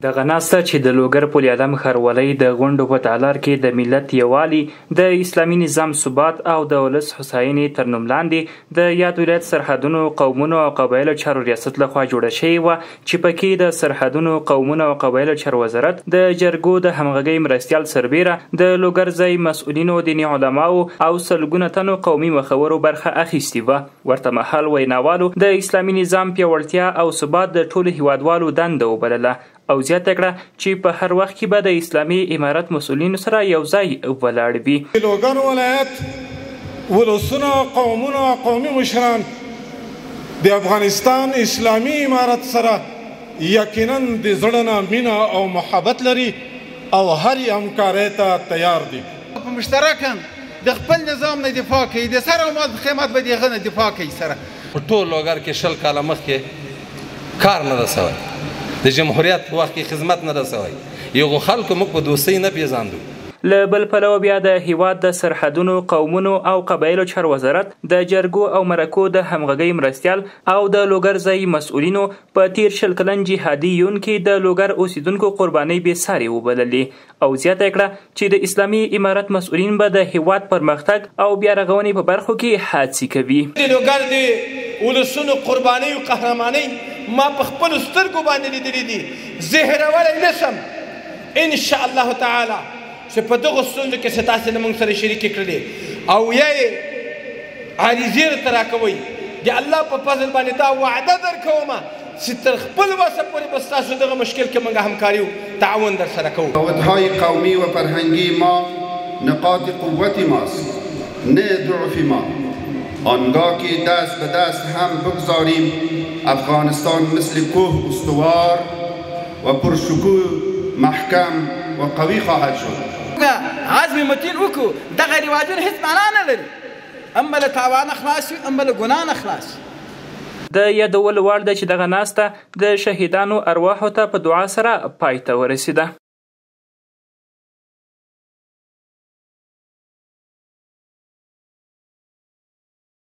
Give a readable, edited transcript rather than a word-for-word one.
دغه ناسته چې د لوګر پل اعظم ښاروالۍ د غونډو په تالار کې د ملت یووالي، د اسلامي نظام ثبات او د ولس هوساینې تر نوم لاندې د یاد ولایت سرحدونو، قومونو او قبایلو چارو ریاست لخوا جوړه شوې وه، چې پکې د سرحدونو، قومونو او قبایلو چارو وزارت د جرګو د همغږۍ مرستیال سربیره د لوګر ځای مسؤلینو، دیني علماو او سلګونه تنو قومي مخورو برخه اخیستې وه. ورته مهال ویناوالو د اسلامي نظام پیاوړتیا او ثبات د ټولو هیوادوالو دنده وبلله او زیاته کړه چې په هر وخت کې به د اسلامي امارت مسؤلینو سره یو ځای ولاړ وي. لوګر ولایت ولسونه، قومونه، قومي مشران د افغانستان اسلامي امارت سره یقینا د زړه نه مینه او محبت لري او هر همکارۍ ته تیار دي. په مشترکاً د خپل نظام نه دفاع کوي، د سر او مال قیمت به د هغه نه دفاع کوي. سره په ټول لوګر کې 20 کاله مخکې کار نه ده سوی، د جمهوریت په وخت کې خدمت نه ده سوی. یو خلکو موږ په دوستۍ نه پیژاندو. له بل پلوه بیا د هیواد د سرحدونو، قومونو او قبایلو چارو وزارت د جرګو او مرکو د همغږۍ مرستیال او د لوګر ځای مسؤلینو په تیر 20 کلن جهادي یون کې د لوګر اوسیدونکو قربانۍ بې سارې وبللې او زیاته کړه چې د اسلامي امارت مسؤلین به د هیواد پرمختګ او بیا رغونې په برخو کې هڅې کوي. د لوګر د ولسونو قربانۍ او قهرمانۍ ما په خپلو سترګو باندې لیدلې دي. زه هېرولی نه شم ان شاء الله تعالی چې په دغو ستونزو کې څه تاسې له موږ سره شریکې کړلې او یا یې عریضې راته راکوئ. د الله په فضل باندې دا وعده درکومه چې تر خپل وسه پورې به ستاسو دغه مشکل کې موږ همکاري و تعاون در سره کوو. نهادهای قومی و فرهنگی ما نقاط قوت ماست نه ضعف ما. آنگاه که دست به دست هم بگذاریم افغانستان مثل کوه استوار و پرشکوه، محکم و قوی خواهد شد. عزم متین وکړو، دغه رواجونه هیڅ معنا نه لري. اما له تاوانه خلاص یو، اما له ګناه نه خلاص. د یادولو وړ ده چې دغه ناسته د شهیدانو ارواحو ته په دعا سره پای ته ورسېده.